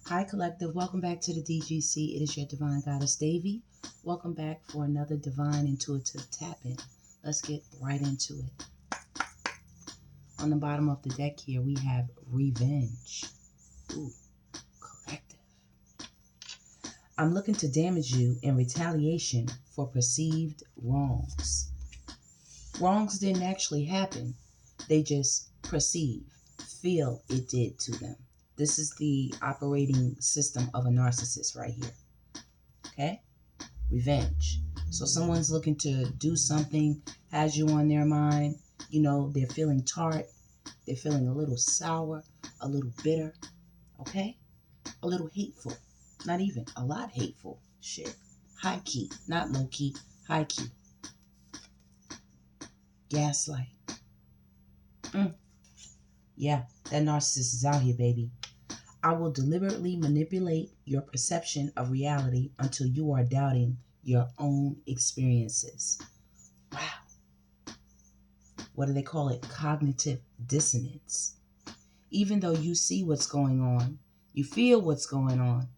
Hi, Collective. Welcome back to the DGC. It is your Divine Goddess, Devi. Welcome back for another Divine Intuitive Tap-In. Let's get right into it. On the bottom of the deck here, we have Revenge. Ooh, Collective. I'm looking to damage you in retaliation for perceived wrongs. Wrongs didn't actually happen. They just feel it did to them. This is the operating system of a narcissist right here. Okay? Revenge. So someone's looking to do something, has you on their mind. You know, they're feeling tart. They're feeling a little sour, a little bitter. Okay? A little hateful. Not even, a lot hateful. Shit. High key. Not low key. High key. Gaslight. Yeah, that narcissist is out here, baby. I will deliberately manipulate your perception of reality until you are doubting your own experiences. Wow. What do they call it? Cognitive dissonance. Even though you see what's going on, you feel what's going on,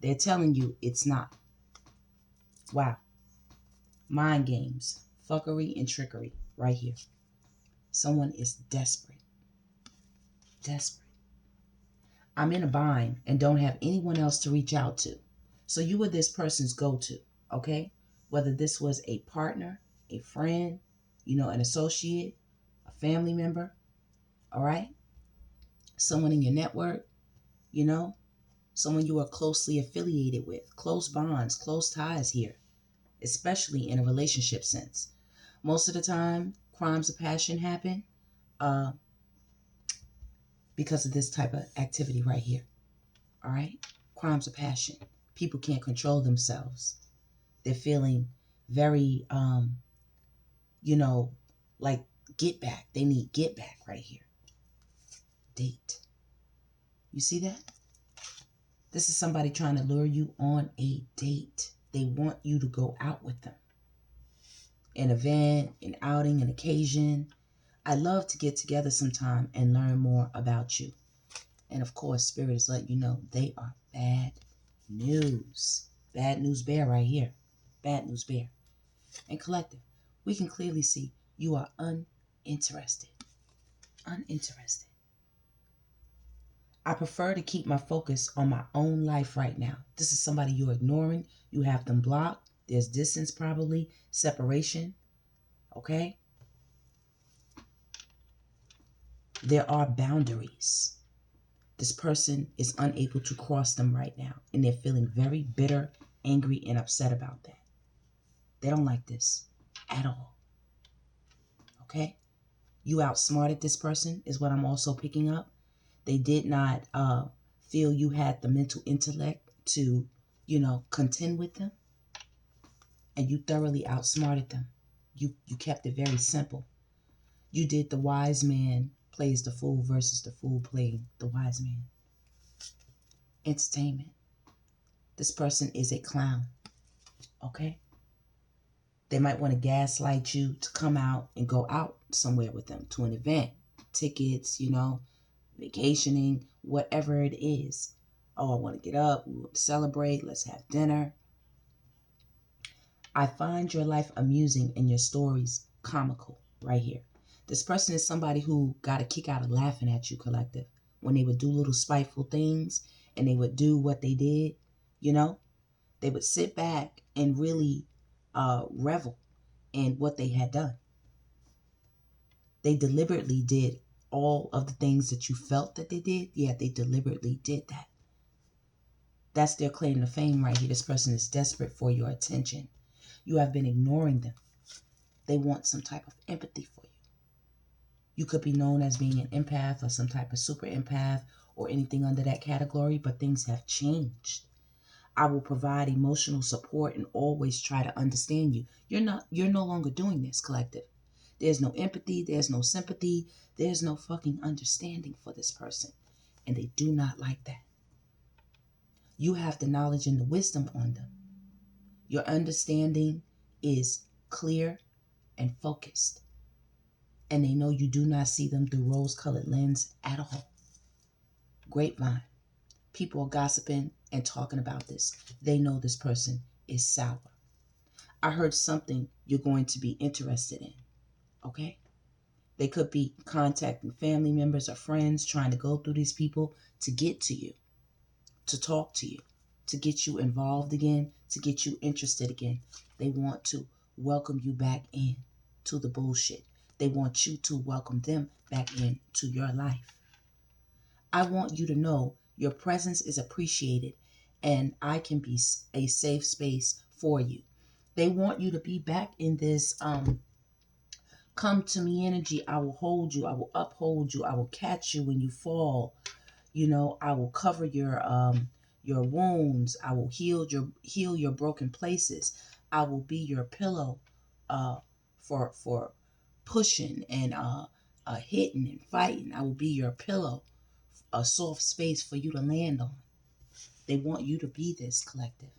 they're telling you it's not. Wow. Mind games, fuckery, and trickery right here. Someone is desperate. Desperate. I'm in a bind and don't have anyone else to reach out to. So you were this person's go-to, okay? Whether this was a partner, a friend, an associate, a family member, all right? Someone in your network, someone you are closely affiliated with, close bonds, close ties here, especially in a relationship sense. Most of the time, crimes of passion happen because of this type of activity right here. All right? Crimes of passion. People can't control themselves. They're feeling very, like get back. They need get back right here. Date. You see that? This is somebody trying to lure you on a date. They want you to go out with them. An event, an outing, an occasion. I love to get together sometime and learn more about you. And of course, Spirit is letting you know they are bad news. Bad news bear right here. Bad news bear. And Collective, we can clearly see you are uninterested. Uninterested. I prefer to keep my focus on my own life right now. This is somebody you're ignoring. You have them blocked. There's distance probably. Separation. Okay? There are boundaries. This person is unable to cross them right now. And they're feeling very bitter, angry, and upset about that. They don't like this at all. Okay? You outsmarted this person is what I'm also picking up. They did not feel you had the mental intellect to, contend with them. And you thoroughly outsmarted them. You kept it very simple. You did the wise man plays the fool versus the fool playing the wise man. Entertainment. This person is a clown. Okay? They might want to gaslight you to come out and go out somewhere with them to an event. Tickets, vacationing, whatever it is. Oh, I want to get up. We want to celebrate. Let's have dinner. I find your life amusing and your stories comical right here. This person is somebody who got a kick out of laughing at you, Collective. When they would do little spiteful things and they would do what they did, they would sit back and really revel in what they had done. They deliberately did all of the things that you felt that they did. Yeah, they deliberately did that. That's their claim to fame right here. This person is desperate for your attention. You have been ignoring them. They want some type of empathy for you. You could be known as being an empath or some type of super empath or anything under that category, but things have changed. I will provide emotional support and always try to understand you. You're no longer doing this, Collective. There's no empathy, there's no sympathy, there's no fucking understanding for this person. And they do not like that. You have the knowledge and the wisdom on them. Your understanding is clear and focused. And they know you do not see them through rose-colored lens at all. Grapevine. People are gossiping and talking about this. They know this person is sour. I heard something you're going to be interested in, okay? They could be contacting family members or friends, trying to go through these people to get to you, to talk to you, to get you involved again, to get you interested again. They want to welcome you back in to the bullshit. They want you to welcome them back into your life. I want you to know your presence is appreciated and I can be a safe space for you. They want you to be back in this come to me energy. I will hold you. I will uphold you. I will catch you when you fall. You know, I will cover your wounds. I will heal your broken places. I will be your pillow for pushing and hitting and fighting. I will be your pillow, a soft space for you to land on. They want you to be this, collective.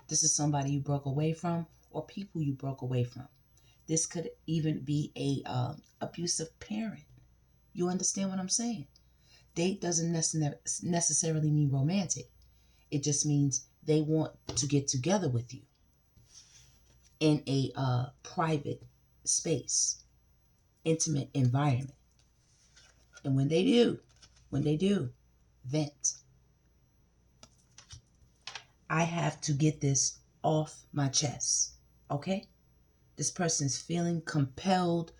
This is somebody you broke away from or people you broke away from. This could even be a abusive parent. You understand what I'm saying? Date doesn't necessarily mean romantic. It just means they want to get together with you in a private space, intimate environment. And when they do, vent. I have to get this off my chest, okay? This person is feeling compelled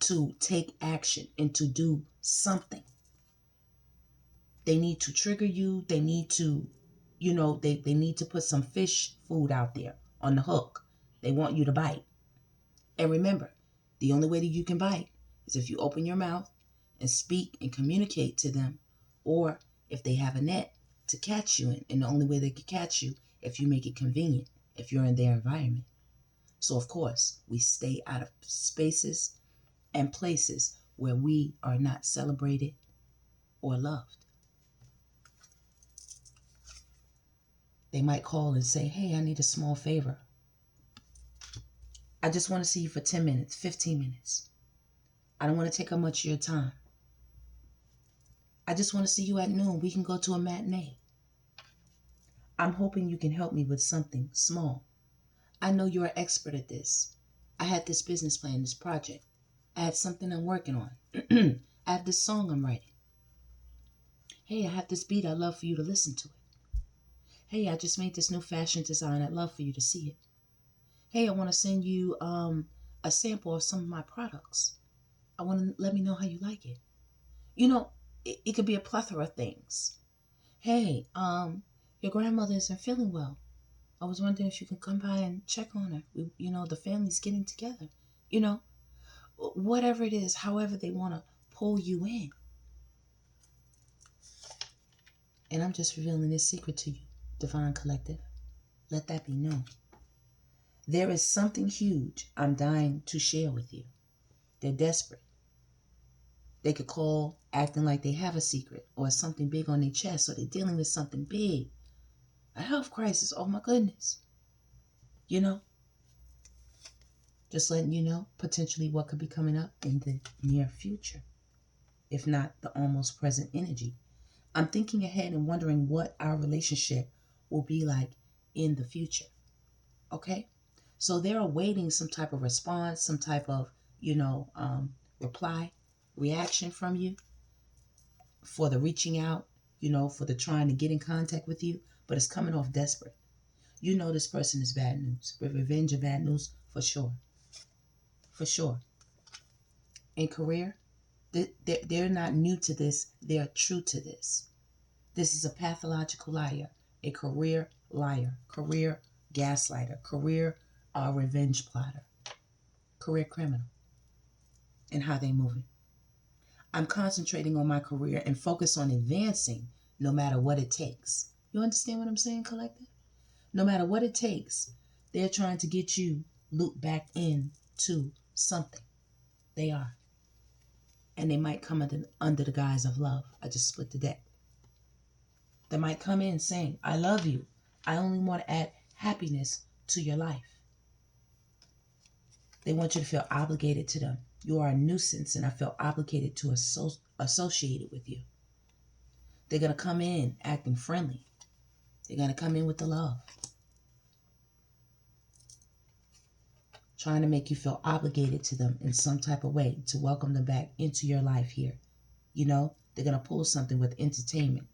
to take action and to do something. They need to trigger you. They need to, they need to put some fish food out there on the hook. They want you to bite. And remember, the only way that you can bite is if you open your mouth and speak and communicate to them, or if they have a net to catch you in. And the only way they can catch you if you make it convenient, if you're in their environment. So, of course, we stay out of spaces and places where we are not celebrated or loved. They might call and say, hey, I need a small favor. I just want to see you for 10 minutes, 15 minutes. I don't want to take up much of your time. I just want to see you at noon. We can go to a matinee. I'm hoping you can help me with something small. I know you're an expert at this. I had this business plan, this project. I had something I'm working on. I have this song I'm writing. Hey, I have this beat. I'd love for you to listen to it. Hey, I just made this new fashion design. I'd love for you to see it. Hey, I want to send you a sample of some of my products. I want to let me know how you like it. It could be a plethora of things. Hey, your grandmother isn't feeling well. I was wondering if you could come by and check on her. The family's getting together. Whatever it is, however they want to pull you in. And I'm just revealing this secret to you, Divine Collective. Let that be known. There is something huge I'm dying to share with you. They're desperate. They could call acting like they have a secret or something big on their chest, or they're dealing with something big. A health crisis. Oh my goodness. Just letting you know potentially what could be coming up in the near future, if not the almost present energy. I'm thinking ahead and wondering what our relationship will be like in the future. Okay? So they're awaiting some type of response, some type of, reply, reaction from you for the reaching out, for the trying to get in contact with you, but it's coming off desperate. This person is bad news. Revenge of bad news for sure. For sure. In career, they're not new to this. They're true to this. This is a pathological liar, a career liar, career gaslighter, career revenge plotter, career criminal, and how they moving. I'm concentrating on my career and focus on advancing no matter what it takes. You understand what I'm saying, collective? No matter what it takes, they're trying to get you looped back into something. They are. And they might come under the guise of love. I just split the deck. They might come in saying, I love you. I only want to add happiness to your life. They want you to feel obligated to them. You are a nuisance and I feel obligated to associate it with you. They're going to come in acting friendly. They're going to come in with the love. Trying to make you feel obligated to them in some type of way to welcome them back into your life here. You know, they're going to pull something with entertainment.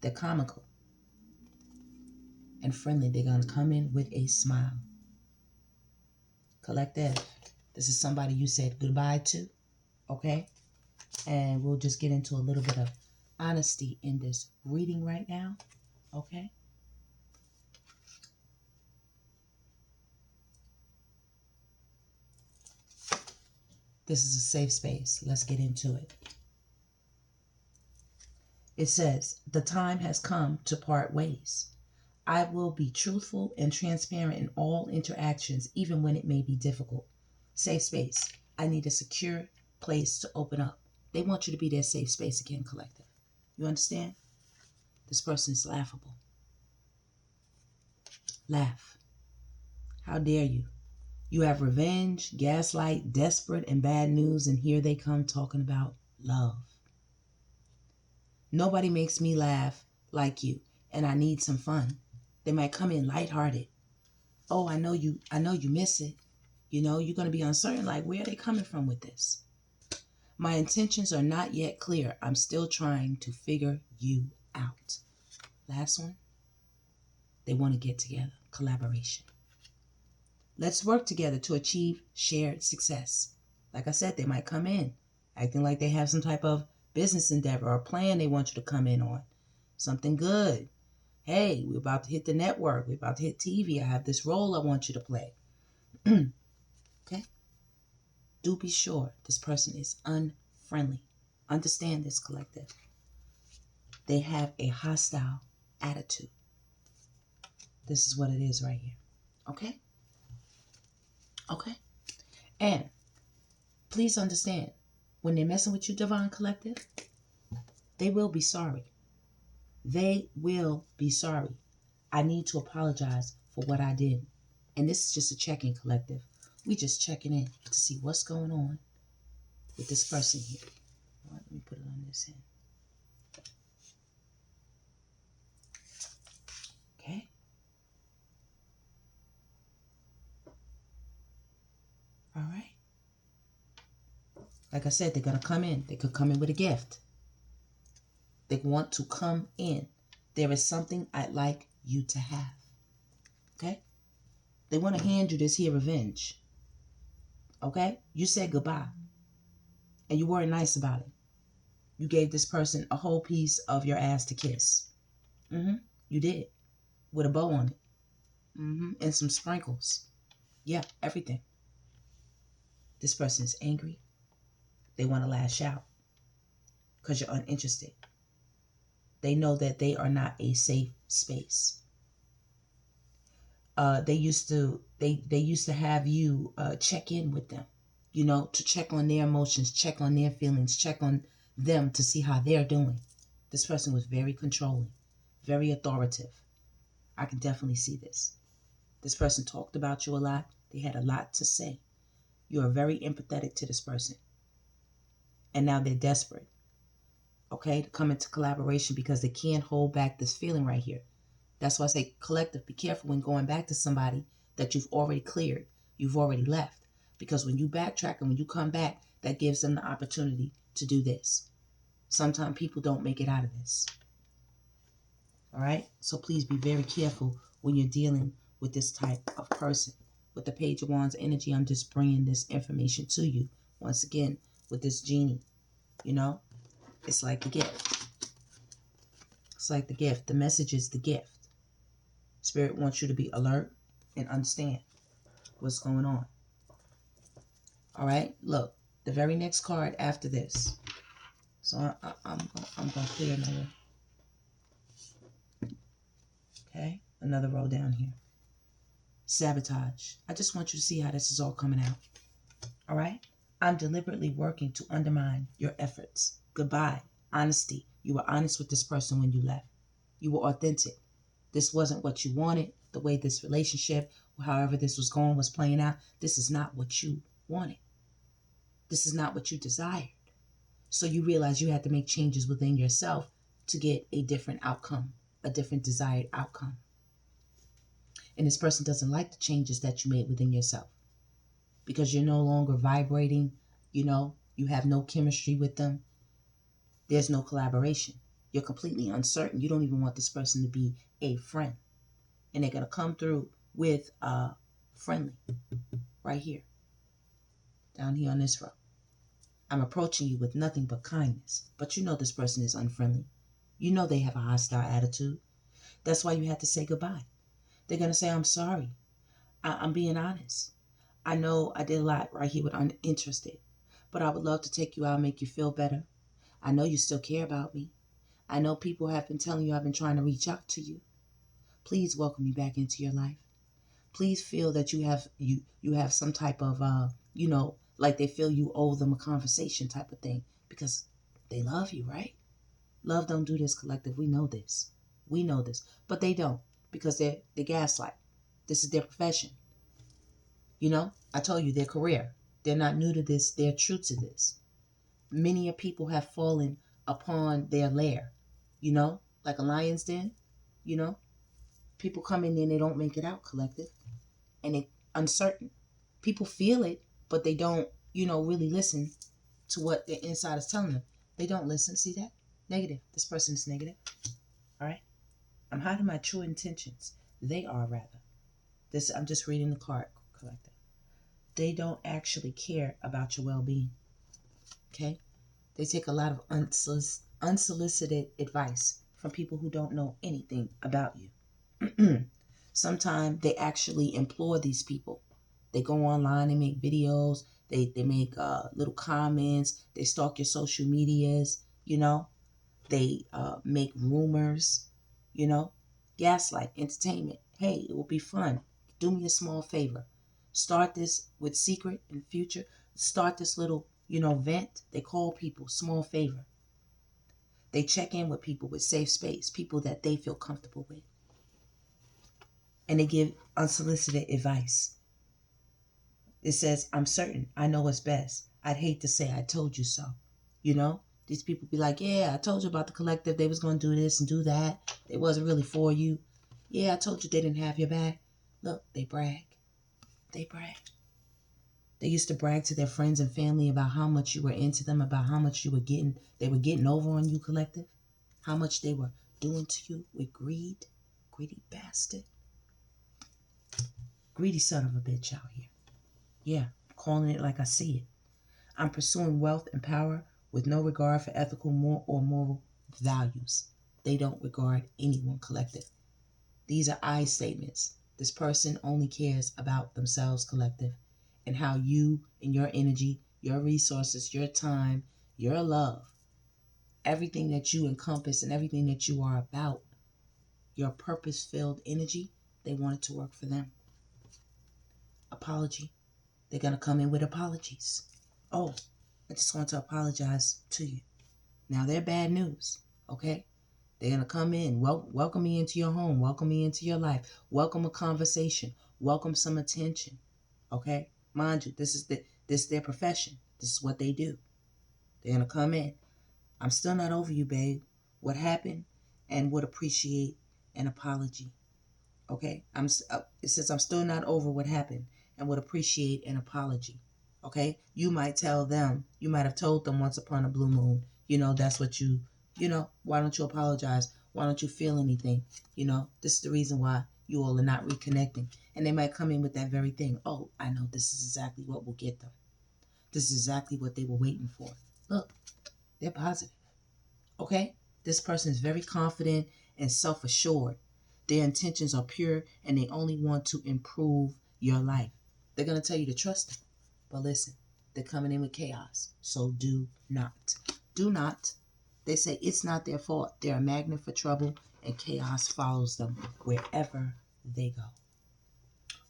They're comical and friendly. They're going to come in with a smile. Collective, this is somebody you said goodbye to, okay? And we'll just get into a little bit of honesty in this reading right now, okay? This is a safe space. Let's get into it. It says, the time has come to part ways. I will be truthful and transparent in all interactions, even when it may be difficult. Safe space. I need a secure place to open up. They want you to be their safe space again, collective. You understand? This person is laughable. Laugh. How dare you? You have revenge, gaslight, desperate, and bad news, and here they come talking about love. Nobody makes me laugh like you, and I need some fun. They might come in lighthearted. Oh, I know you miss it. You know, you're going to be uncertain, like, where are they coming from with this? My intentions are not yet clear. I'm still trying to figure you out. Last one. They want to get together. Collaboration. Let's work together to achieve shared success. Like I said, they might come in acting like they have some type of business endeavor or plan they want you to come in on. Something good. Hey, we're about to hit the network. We're about to hit TV. I have this role I want you to play. Okay? Do be sure this person is unfriendly. Understand this, collective. They have a hostile attitude. This is what it is right here. Okay? Okay? And please understand, when they're messing with you, Divine Collective, they will be sorry. They will be sorry. I need to apologize for what I did. And this is just a check-in, collective. We just checking in to see what's going on with this person here. All right, let me put it on this end. Okay? All right. Like I said, they're going to come in. They could come in with a gift. They want to come in. There is something I'd like you to have. Okay? They want to hand you this here revenge. Okay? You said goodbye. And you weren't nice about it. You gave this person a whole piece of your ass to kiss. You did. With a bow on it. And some sprinkles. Yeah, everything. This person is angry. They want to lash out. Because you're uninterested. They know that they are not a safe space. They used to have you check in with them, you know, to check on their emotions, check on their feelings, check on them to see how they're doing. This person was very controlling, very authoritative. I can definitely see this. This person talked about you a lot. They had a lot to say. You are very empathetic to this person. And now they're desperate, okay, to come into collaboration because they can't hold back this feeling right here. That's why I say, collective, be careful when going back to somebody that you've already cleared, you've already left. Because when you backtrack and when you come back, that gives them the opportunity to do this. Sometimes people don't make it out of this. All right? So please be very careful when you're dealing with this type of person. With the Page of Wands energy, I'm just bringing this information to you. Once again, with this genie, you know, it's like the gift. It's like the gift. The message is the gift. Spirit wants you to be alert and understand what's going on. All right, look, the very next card after this. So I'm going to clear another. Okay, another row down here. Sabotage. I just want you to see how this is all coming out. All right, I'm deliberately working to undermine your efforts. Goodbye. Honesty. You were honest with this person when you left. You were authentic. This wasn't what you wanted. The way this relationship, however this was going, was playing out. This is not what you wanted. This is not what you desired. So you realize you had to make changes within yourself to get a different outcome, a different desired outcome. And this person doesn't like the changes that you made within yourself because you're no longer vibrating, you have no chemistry with them. There's no collaboration. You're completely uncertain. You don't even want this person to be a friend. And they're going to come through with friendly right here, down here on this row. I'm approaching you with nothing but kindness. But you know this person is unfriendly. You know they have a hostile attitude. That's why you had to say goodbye. They're going to say, I'm sorry. I'm being honest. I know I did a lot right here with uninterested. But I would love to take you out and make you feel better. I know you still care about me. I know people have been telling you I've been trying to reach out to you. Please welcome me back into your life. Please feel that you have some type of, like they feel you owe them a conversation type of thing because they love you, right? Love don't do this, collective. We know this. We know this. But they don't because they gaslight. This is their profession. I told you their career. They're not new to this. They're true to this. Many people have fallen upon their lair, like a lion's den, People come in and they don't make it out, collective. And it's uncertain. People feel it, but they don't, really listen to what their inside is telling them. They don't listen. See that? Negative. This person is negative. All right? I'm hiding my true intentions. They are, rather. I'm just reading the card, collective. They don't actually care about your well-being. Okay? They take a lot of unsolicited advice from people who don't know anything about you. Sometimes they actually employ these people. They go online, they make videos, they make little comments, they stalk your social medias, they make rumors, gaslight, entertainment. Hey, it will be fun. Do me a small favor. Start this with secret in the future. Start this little, vent. They call people, small favor. They check in with people with safe space, people that they feel comfortable with. And they give unsolicited advice. It says, I'm certain I know what's best. I'd hate to say I told you so. These people be like, yeah, I told you about the collective. They was going to do this and do that. It wasn't really for you. Yeah, I told you they didn't have your back. Look, they brag. They brag. They used to brag to their friends and family about how much you were into them, about how much they were getting over on you, collective. How much they were doing to you with greed. Greedy bastard. Greedy son of a bitch out here. Yeah, I'm calling it like I see it. I'm pursuing wealth and power with no regard for ethical or moral values. They don't regard anyone, collective. These are I statements. This person only cares about themselves, collective, and how you and your energy, your resources, your time, your love, everything that you encompass and everything that you are about, your purpose-filled energy, they want it to work for them. Apology. They're going to come in with apologies. Oh, I just want to apologize to you. Now, they're bad news, okay? They're going to come in, welcome me into your home, welcome me into your life, welcome a conversation, welcome some attention, okay? Mind you, this is their profession. This is what they do. They're going to come in. I'm still not over you, babe. What happened? And would appreciate an apology, okay? It says I'm still not over what happened and would appreciate an apology, okay? You might tell them, you might have told them once upon a blue moon, that's what why don't you apologize? Why don't you feel anything? This is the reason why you all are not reconnecting. And they might come in with that very thing. Oh, I know this is exactly what will get them. This is exactly what they were waiting for. Look, they're positive, okay? This person is very confident and self-assured. Their intentions are pure and they only want to improve your life. They're going to tell you to trust them. But listen, they're coming in with chaos. So do not. Do not. They say it's not their fault. They're a magnet for trouble and chaos follows them wherever they go.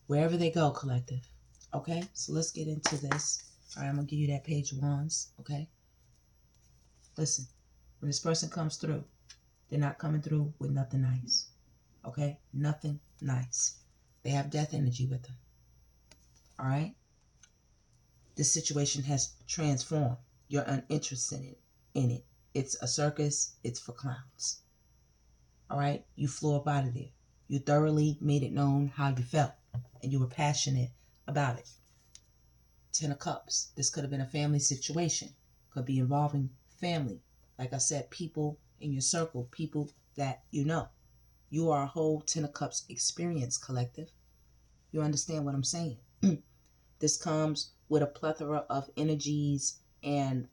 Wherever they go, collective. Okay? So let's get into this. All right, I'm going to give you that page of wands. Okay? Listen, when this person comes through, they're not coming through with nothing nice. Okay? Nothing nice. They have death energy with them. All right? This situation has transformed. You're uninterested in it. It's a circus. It's for clowns. All right? You flew up out of there. You thoroughly made it known how you felt, and you were passionate about it. 10 of Cups. This could have been a family situation. Could be involving family. Like I said, people in your circle, people that you know. You are a whole 10 of Cups experience, collective. You understand what I'm saying? This comes with a plethora of energies and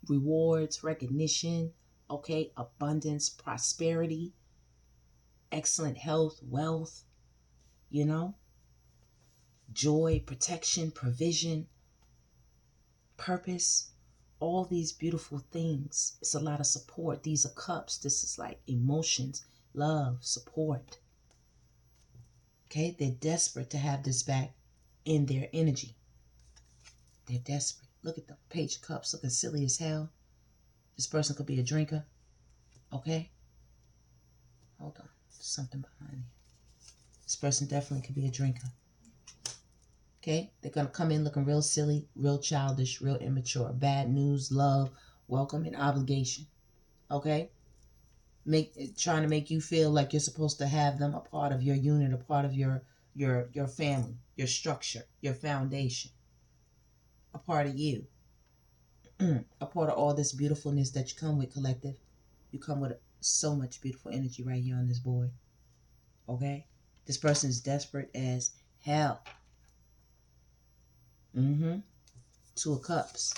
rewards, recognition, okay, abundance, prosperity, excellent health, wealth, you know, joy, protection, provision, purpose, all these beautiful things. It's a lot of support. These are cups. This is like emotions, love, support. Okay, they're desperate to have this back in their energy. They're desperate. Look at the Page of Cups looking silly as hell. This person could be a drinker. Okay? Hold on. There's something behind here. This person definitely could be a drinker. Okay? They're going to come in looking real silly, real childish, real immature. Bad news, love, welcome, and obligation. Okay? Trying to make you feel like you're supposed to have them a part of your unit, a part of your family, your structure, your foundation. A part of you. A part of all this beautifulness that you come with, collective. You come with so much beautiful energy right here on this board. Okay? This person is desperate as hell. 2 of Cups.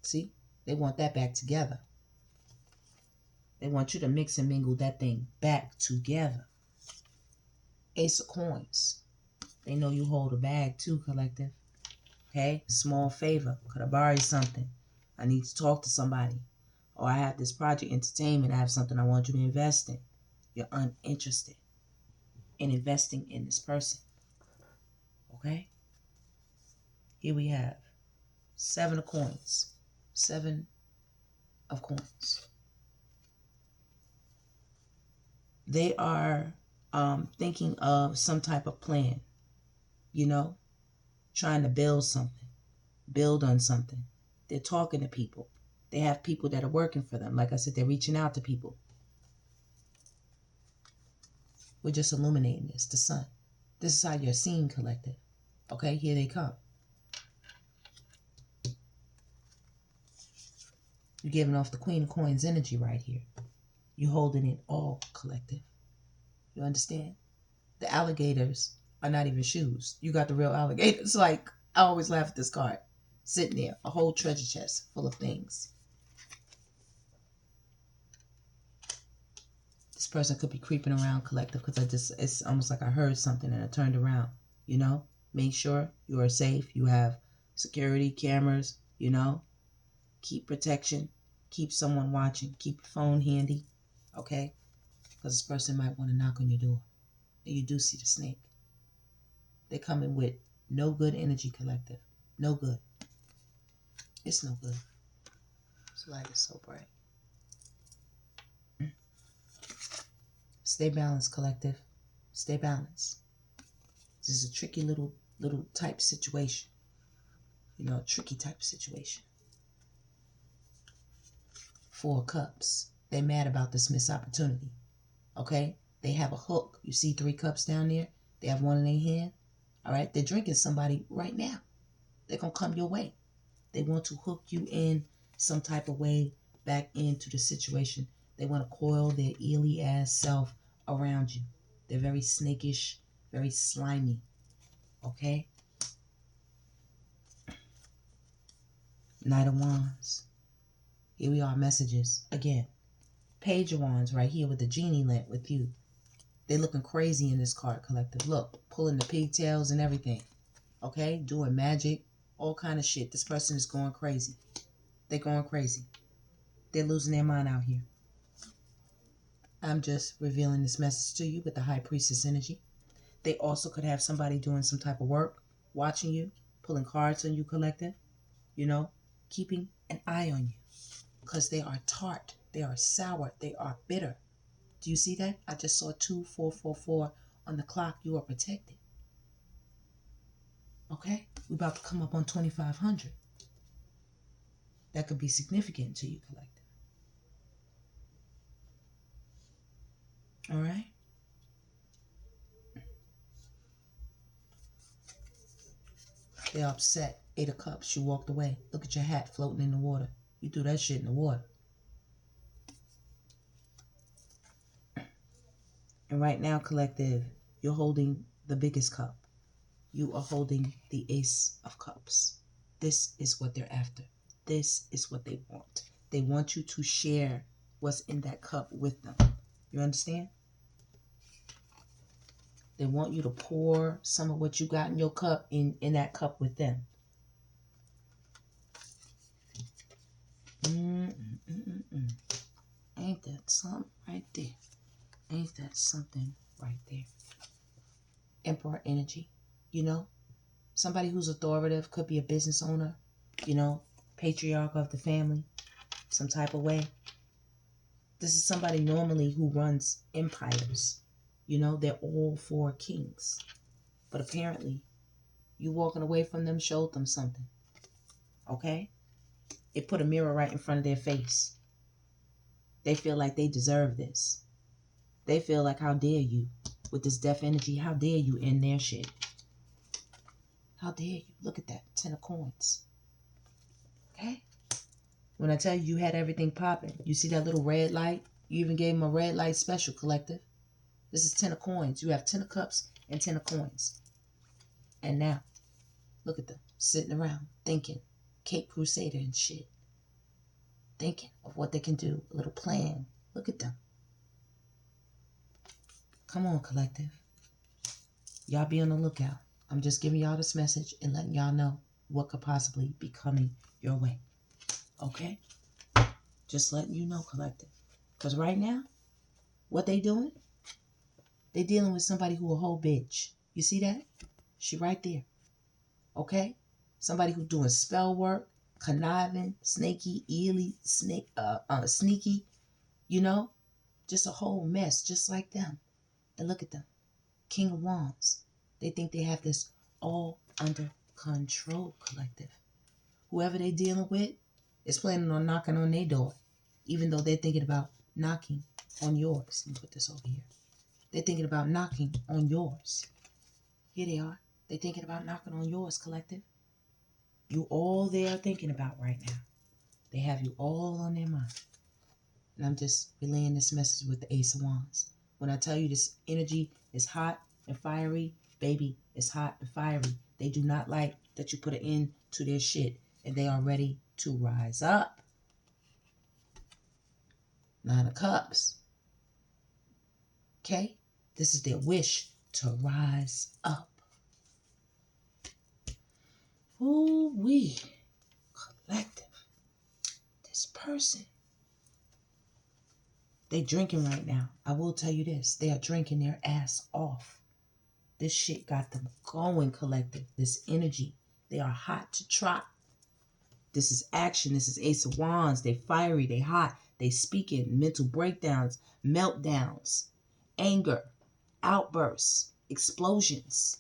See? They want that back together. They want you to mix and mingle that thing back together. Ace of Coins. They know you hold a bag too, collective. Okay? Small favor. Could I borrow you something? I need to talk to somebody. Or I have this project entertainment. I have something I want you to invest in. You're uninterested in investing in this person. Okay? Here we have 7 of Coins. 7 of Coins. They are thinking of some type of plan. You know? Trying to build something. Build on something. They're talking to people. They have people that are working for them. Like I said, they're reaching out to people. We're just illuminating this, the sun. This is how you're seen, collective. Okay, here they come. You're giving off the Queen of Coins energy right here. You're holding it all, collective. You understand? The alligators are not even shoes. You got the real alligators. Like, I always laugh at this card. Sitting there, a whole treasure chest full of things. This person could be creeping around, collective, because it's almost like I heard something and I turned around, you know? Make sure you are safe. You have security cameras, you know? Keep protection. Keep someone watching. Keep your phone handy, okay? Because this person might want to knock on your door. And you do see the snake. They come in with no good energy, collective. No good. It's no good. This light is so bright. Stay balanced, collective. Stay balanced. This is a tricky little type situation. You know, a tricky type situation. 4 of Cups. They're mad about this missed opportunity. Okay? They have a hook. You see 3 cups down there? They have one in their hand. All right? They're drinking somebody right now. They're going to come your way. They want to hook you in some type of way back into the situation. They want to coil their eerie ass self around you. They're very snakish, very slimy. Okay? Knight of Wands. Here we are, messages. Again, Page of Wands right here with the genie lamp with you. They're looking crazy in this card, collective. Look, pulling the pigtails and everything. Okay? Doing magic, all kind of shit. This person is going crazy. They're going crazy. They're losing their mind out here. I'm just revealing this message to you with the High Priestess energy. They also could have somebody doing some type of work, watching you, pulling cards on you, collective. You know, keeping an eye on you. Because they are tart. They are sour. They are bitter. Do you see that? I just saw 2444 on the clock. You are protected. Okay? We're about to come up on 2500. that could be significant to you, collective. All right? They're upset. 8 of Cups. You walked away. Look at your hat floating in the water. You threw that shit in the water. And right now, collective, you're holding the biggest cup. You are holding the Ace of Cups. This is what they're after. This is what they want. They want you to share what's in that cup with them. You understand? They want you to pour some of what you got in your cup in that cup with them. Ain't that something right there? Ain't that something right there? Emperor energy, you know? Somebody who's authoritative, could be a business owner, you know, patriarch of the family, some type of way. This is somebody normally who runs empires. You know, they're all 4 kings. But apparently, you walking away from them showed them something. Okay? It put a mirror right in front of their face. They feel like they deserve this. They feel like, how dare you? With this death energy, how dare you in their shit? How dare you? Look at that. 10 of coins. Okay? When I tell you had everything popping, you see that little red light? You even gave them a red light special, collective. This is 10 of coins. You have 10 of cups and 10 of coins. And now, look at them. Sitting around, thinking. Cape Crusader and shit. Thinking of what they can do. A little plan. Look at them. Come on, collective. Y'all be on the lookout. I'm just giving y'all this message and letting y'all know what could possibly be coming your way. Okay? Just letting you know, collective. Because right now, what they doing? They dealing with somebody who a whole bitch. You see that? She right there. Okay? Somebody who doing spell work, conniving, snaky, eerie, sneaky. You know? Just a whole mess, just like them. And look at them. King of Wands. They think they have this all under control, collective. Whoever they dealing with is planning on knocking on their door, even though they're thinking about knocking on yours. Let me put this over here. They're thinking about knocking on yours. Here they are. They're thinking about knocking on yours, collective. You all they are thinking about right now. They have you all on their mind. And I'm just relaying this message with the Ace of Wands. When I tell you this energy is hot and fiery, baby, it's hot and fiery. They do not like that you put an end to their shit. And they are ready to rise up. 9 of Cups. Okay? This is their wish to rise up. Ooh, we collective. This person. They drinking right now. I will tell you this. They are drinking their ass off. This shit got them going, collective. This energy. They are hot to trot. This is action. This is Ace of Wands. They fiery. They hot. They speaking. Mental breakdowns. Meltdowns. Anger. Outbursts. Explosions.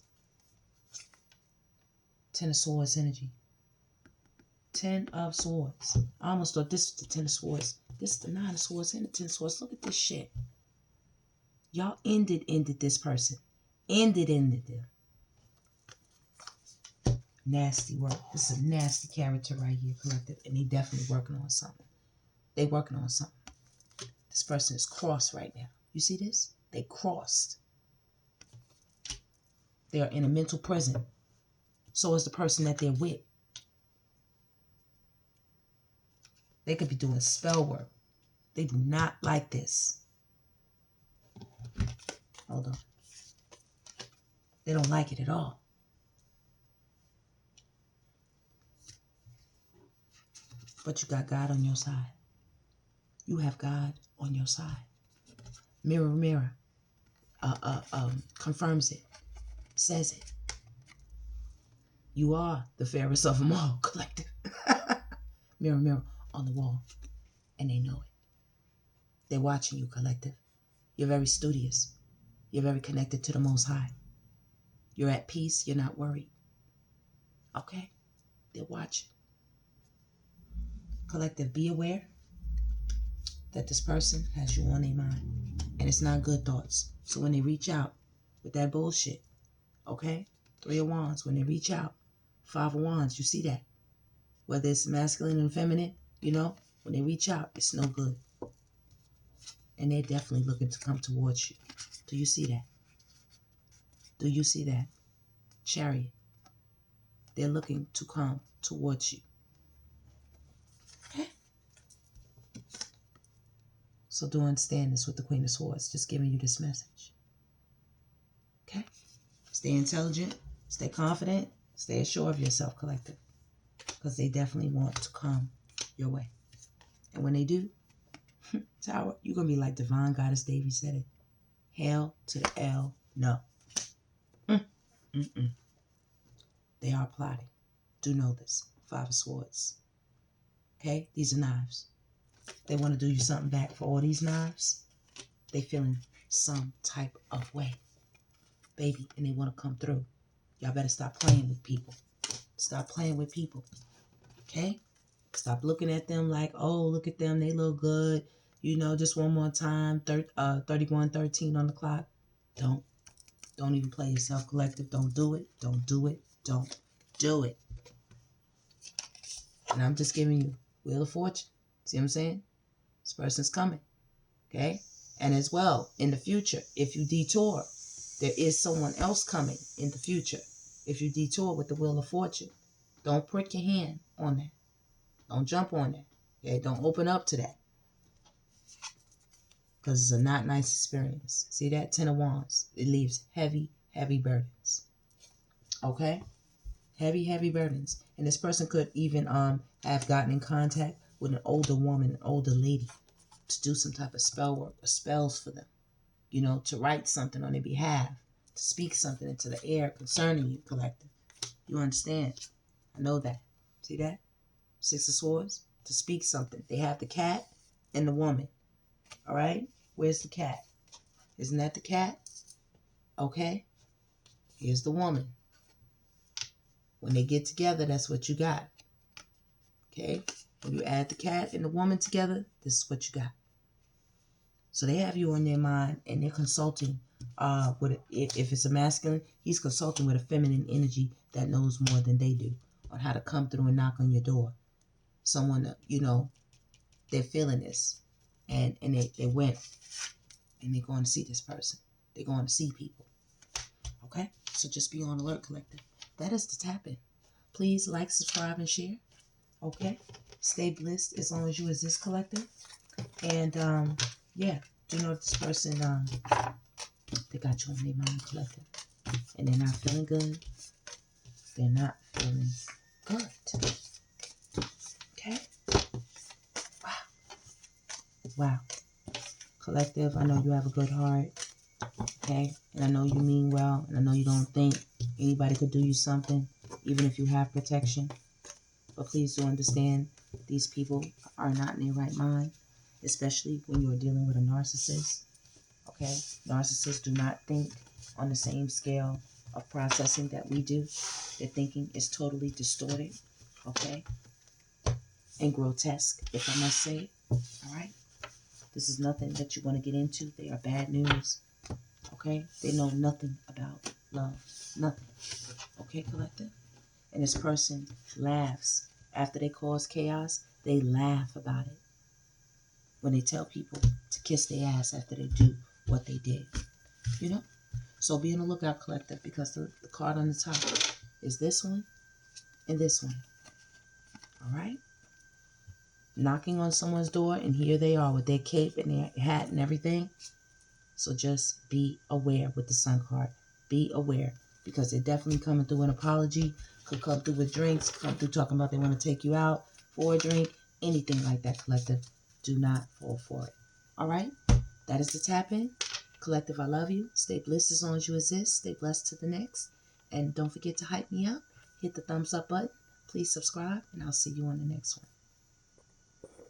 10 of Swords energy. 10 of Swords. I almost thought this was the 10 of Swords. This is the 9 of Swords and the 10 of Swords. Look at this shit. Y'all ended this person. Ended them. Nasty work. This is a nasty character right here, collective. And they definitely working on something. They working on something. This person is crossed right now. You see this? They crossed. They are in a mental prison. So is the person that they're with. They could be doing spell work. They do not like this. Hold on. They don't like it at all. But you got God on your side. You have God on your side. Mirror, mirror. Confirms it. Says it. You are the fairest of them all, collective. Mirror, mirror on the wall. And they know it. They're watching you, collective. You're very studious. You're very connected to the Most High. You're at peace. You're not worried. Okay? They're watching. Collective, be aware that this person has you on their mind. And it's not good thoughts. So when they reach out with that bullshit, okay? 3 of Wands, when they reach out. 5 of Wands, you see that. Whether it's masculine and feminine, you know, when they reach out, it's no good. And they're definitely looking to come towards you. Do you see that? Do you see that? Chariot. They're looking to come towards you. Okay? So do understand this with the Queen of Swords. Just giving you this message. Okay? Stay intelligent. Stay confident. Stay assured of yourself, collective. Because they definitely want to come your way. And when they do, Tower, you're going to be like Divine Goddess Devi said it. Hail to the L, no. They are plotting. Do know this. 5 of Swords. Okay? These are knives. They want to do you something back. For all these knives, they feeling some type of way. Baby, and they want to come through. Y'all better stop playing with people. Stop playing with people. Okay? Stop looking at them like, oh, look at them. They look good. You know, just one more time. 31:13 on the clock. Don't even play yourself, collective. Don't do it. Don't do it. Don't do it. And I'm just giving you Wheel of Fortune. See what I'm saying? This person's coming. Okay? And as well, in the future, if you detour, there is someone else coming in the future. If you detour with the Wheel of Fortune, don't put your hand on that. Don't jump on that. Okay? Don't open up to that. Because it's a not nice experience. See that? 10 of Wands. It leaves heavy, heavy burdens. Okay? Heavy, heavy burdens. And this person could even have gotten in contact with an older woman, an older lady, to do some type of spell work or spells for them. You know, to write something on their behalf, to speak something into the air concerning you, collective. You understand? I know that. See that? 6 of Swords. To speak something. They have the cat and the woman. All right? Where's the cat? Isn't that the cat? Okay. Here's the woman. When they get together, that's what you got. Okay? When you add the cat and the woman together, this is what you got. So they have you on their mind, and they're consulting if it's a masculine, he's consulting with a feminine energy that knows more than they do on how to come through and knock on your door. Someone that, you know, they're feeling this. And they went, and they're going to see this person. They're going to see people. Okay? So just be on alert, collective. That is the tap-in. Please like, subscribe, and share. Okay? Stay blissed as long as you exist, collective. And, yeah. Do know this person, they got you on their mind, collective. And they're not feeling good. They're not feeling good. Okay? Wow. Collective, I know you have a good heart. Okay? And I know you mean well. And I know you don't think anybody could do you something, even if you have protection. But please do understand, these people are not in their right mind, especially when you're dealing with a narcissist. Okay? Narcissists do not think on the same scale of processing that we do. Their thinking is totally distorted. Okay? And grotesque, if I must say it. All right? This is nothing that you want to get into. They are bad news. Okay? They know nothing about love. Nothing. Okay, collective? And this person laughs. After they cause chaos, they laugh about it. When they tell people to kiss their ass after they do what they did. You know? So be on the lookout, collective, because the card on the top is this one and this one. All right? Knocking on someone's door, and here they are with their cape and their hat and everything. So just be aware with the Sun card. Be aware, because they're definitely coming through an apology. Could come through with drinks, come through talking about they want to take you out for a drink, anything like that, collective. Do not fall for it. All right? That is the tap-in. Collective, I love you. Stay blessed as long as you exist. Stay blessed to the next. And don't forget to hype me up. Hit the thumbs up button. Please subscribe, and I'll see you on the next one.